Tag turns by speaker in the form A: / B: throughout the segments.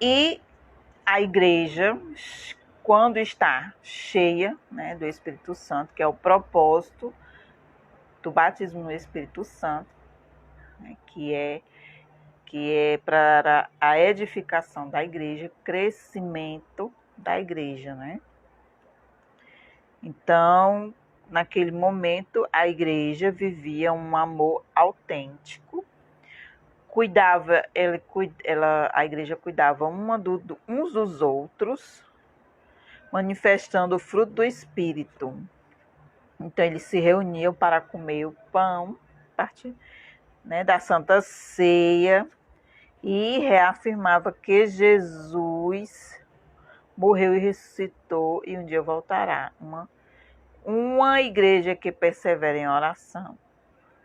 A: E a igreja, quando está cheia, né, do Espírito Santo, que é o propósito do batismo no Espírito Santo, né, que é para a edificação da igreja, crescimento da igreja, né? Então, naquele momento, a igreja vivia um amor autêntico, a igreja cuidava uns dos outros, manifestando o fruto do Espírito. Então, eles se reuniam para comer o pão, né, da Santa Ceia, e reafirmava que Jesus morreu e ressuscitou e um dia voltará. Uma igreja que persevera em oração.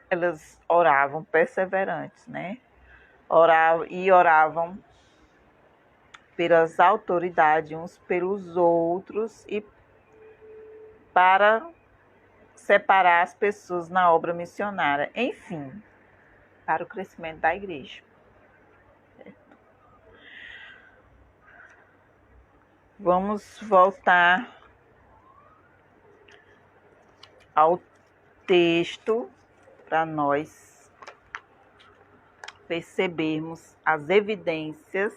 A: Elas oravam perseverantes, né? Oravam pelas autoridades uns pelos outros e para separar as pessoas na obra missionária. Enfim, para o crescimento da igreja. Vamos voltar ao texto para nós percebermos as evidências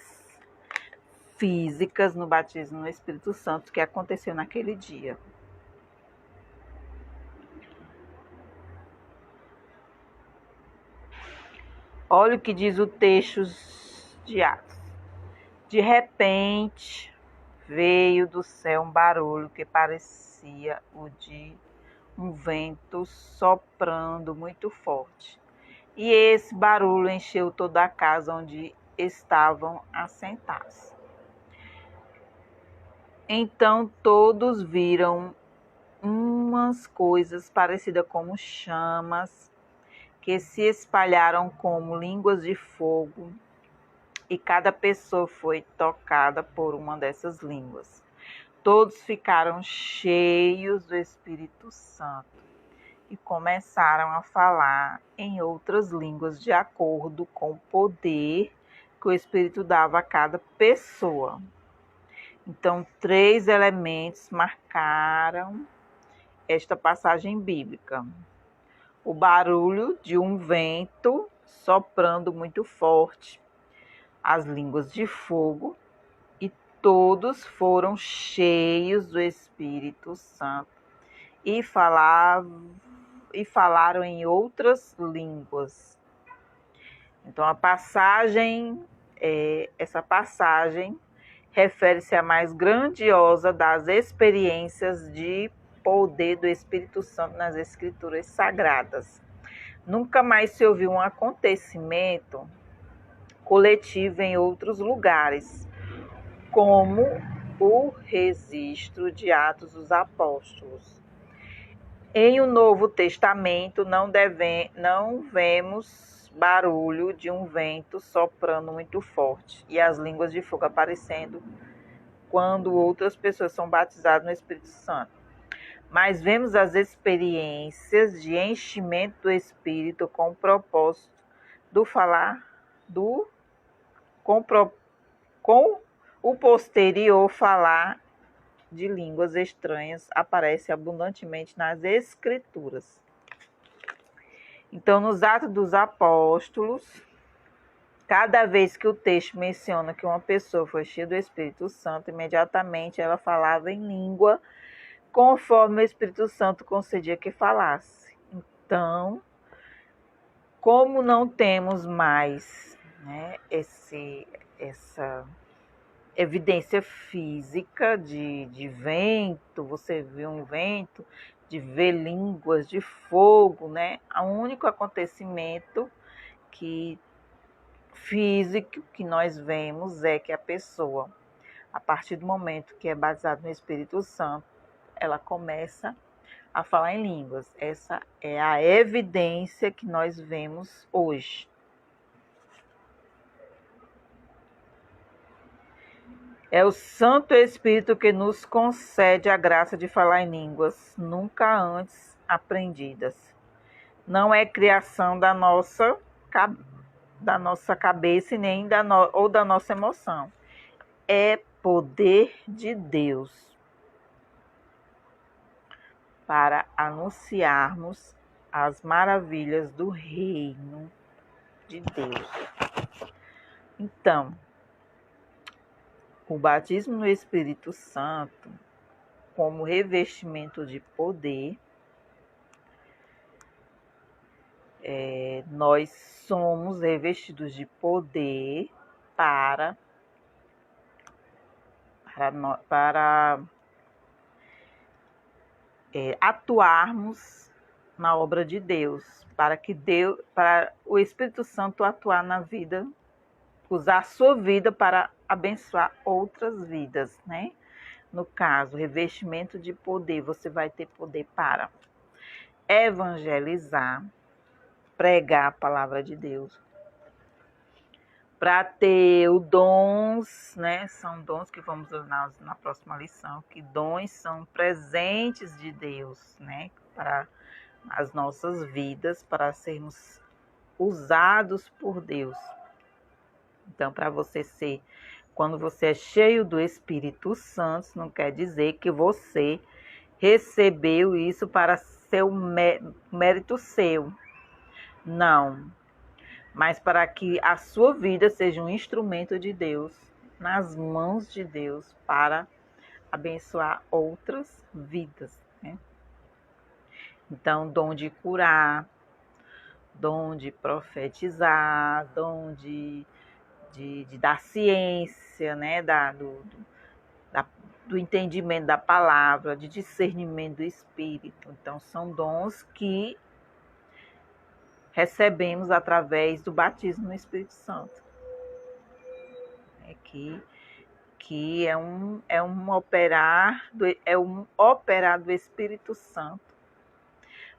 A: físicas no batismo no Espírito Santo que aconteceu naquele dia. Olha o que diz o texto de Atos. De repente, veio do céu um barulho que parecia o de um vento soprando muito forte. E esse barulho encheu toda a casa onde estavam assentados. Então todos viram umas coisas parecidas como chamas que se espalharam como línguas de fogo, e cada pessoa foi tocada por uma dessas línguas. Todos ficaram cheios do Espírito Santo e começaram a falar em outras línguas de acordo com o poder que o Espírito dava a cada pessoa. Então, 3 elementos marcaram esta passagem bíblica: o barulho de um vento soprando muito forte, as línguas de fogo, e todos foram cheios do Espírito Santo e falaram em outras línguas. Então, essa passagem refere-se à mais grandiosa das experiências de poder do Espírito Santo nas Escrituras Sagradas. Nunca mais se ouviu um acontecimento coletivo em outros lugares, como o registro de Atos dos Apóstolos. Em o Novo Testamento não vemos barulho de um vento soprando muito forte e as línguas de fogo aparecendo quando outras pessoas são batizadas no Espírito Santo. Mas vemos as experiências de enchimento do Espírito com o propósito com o posterior falar de línguas estranhas aparece abundantemente nas Escrituras. Então, nos Atos dos Apóstolos, cada vez que o texto menciona que uma pessoa foi cheia do Espírito Santo, imediatamente ela falava em língua, conforme o Espírito Santo concedia que falasse. Então, como não temos mais, né, essa evidência física de vento, você vê um vento, de ver línguas de fogo, né? O único acontecimento físico que nós vemos é que a pessoa, a partir do momento que é batizada no Espírito Santo, ela começa a falar em línguas. Essa é a evidência que nós vemos hoje. É o Santo Espírito que nos concede a graça de falar em línguas nunca antes aprendidas. Não é criação da nossa cabeça nem da nossa emoção. é poder de Deus para anunciarmos as maravilhas do reino de Deus. Então, o batismo no Espírito Santo, como revestimento de poder, nós somos revestidos de poder para atuarmos na obra de Deus, para o Espírito Santo atuar na vida, usar a sua vida para abençoar outras vidas, né? No caso, revestimento de poder, você vai ter poder para evangelizar, pregar a palavra de Deus, para ter os dons, né? São dons que vamos usar na próxima lição, que dons são presentes de Deus, né? Para as nossas vidas, para sermos usados por Deus. Então, para você ser, quando você é cheio do Espírito Santo, não quer dizer que você recebeu isso para ser mérito seu. Não. Mas para que a sua vida seja um instrumento de Deus, nas mãos de Deus, para abençoar outras vidas, né? Então, dom de curar, dom de profetizar, dom de dar ciência, né? Do entendimento da palavra, de discernimento do Espírito. Então, são dons que recebemos através do batismo no Espírito Santo. Que é um operar do Espírito Santo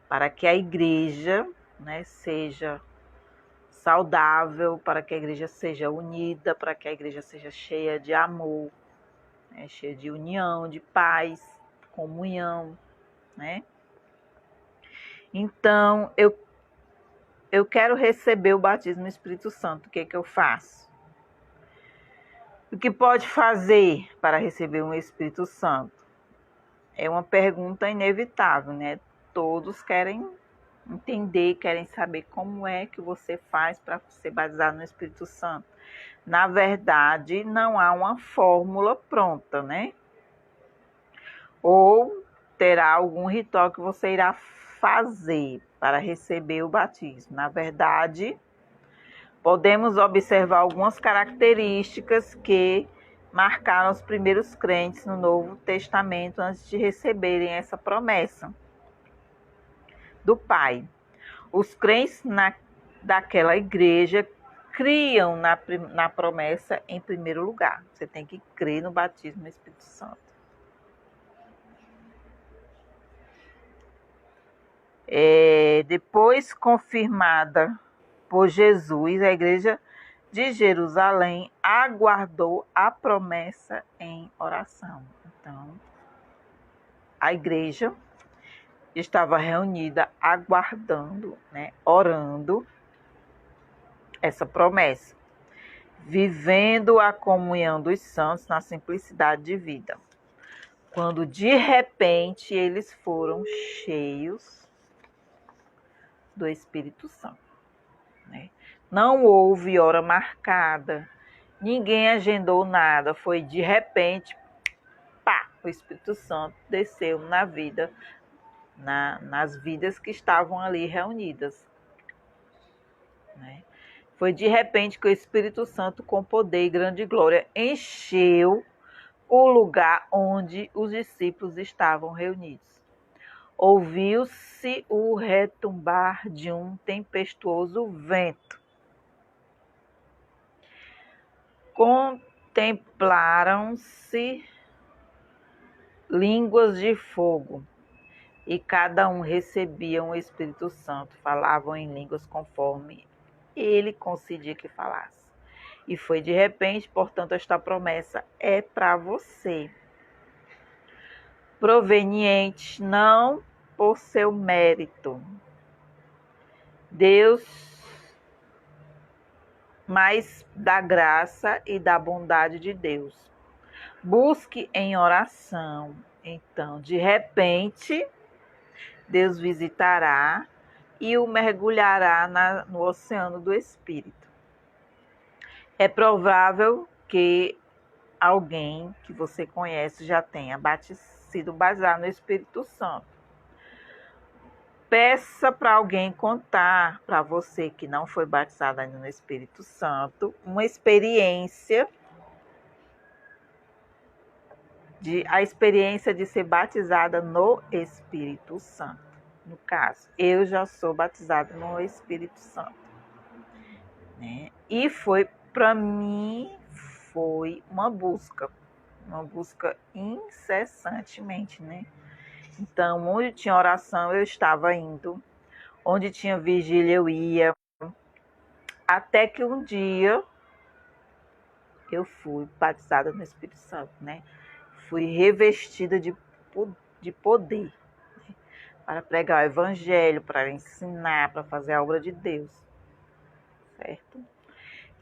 A: para que a igreja, né, seja saudável, para que a igreja seja unida, para que a igreja seja cheia de amor, né, cheia de união, de paz, comunhão, né? Então, eu quero receber o batismo no Espírito Santo. O que é que eu faço? O que pode fazer para receber um Espírito Santo? É uma pergunta inevitável, né? Todos querem entender, querem saber como é que você faz para ser batizado no Espírito Santo. Na verdade, não há uma fórmula pronta, né? Ou terá algum ritual que você irá fazer para receber o batismo. Na verdade, podemos observar algumas características que marcaram os primeiros crentes no Novo Testamento antes de receberem essa promessa do Pai. Os crentes daquela igreja criam na promessa em primeiro lugar. Você tem que crer no batismo no Espírito Santo. Depois confirmada por Jesus, a igreja de Jerusalém aguardou a promessa em oração. Então, a igreja estava reunida aguardando, né, orando essa promessa, vivendo a comunhão dos santos na simplicidade de vida. Quando de repente eles foram cheios do Espírito Santo, né? Não houve hora marcada, ninguém agendou nada, foi de repente, pá, o Espírito Santo desceu na vida, nas vidas que estavam ali reunidas, né? Foi de repente que o Espírito Santo, com poder e grande glória, encheu o lugar onde os discípulos estavam reunidos. Ouviu-se o retumbar de um tempestuoso vento. Contemplaram-se línguas de fogo, e cada um recebia o Espírito Santo. Falavam em línguas conforme ele concedia que falasse. E foi de repente, portanto, esta promessa é para você. Proveniente não por seu mérito. Deus, mas da graça e da bondade de Deus. Busque em oração. Então, de repente, Deus visitará e o mergulhará no oceano do Espírito. É provável que alguém que você conhece já tenha sido batizado no Espírito Santo. Peça para alguém contar para você que não foi batizado ainda no Espírito Santo uma experiência a experiência de ser batizada no Espírito Santo. No caso, eu já sou batizada no Espírito Santo, né? E para mim, foi uma busca incessantemente, né? Então, onde tinha oração, eu estava indo, onde tinha vigília, eu ia, até que um dia eu fui batizada no Espírito Santo, né? Fui revestida de poder, né? Para pregar o evangelho, para ensinar, para fazer a obra de Deus, certo?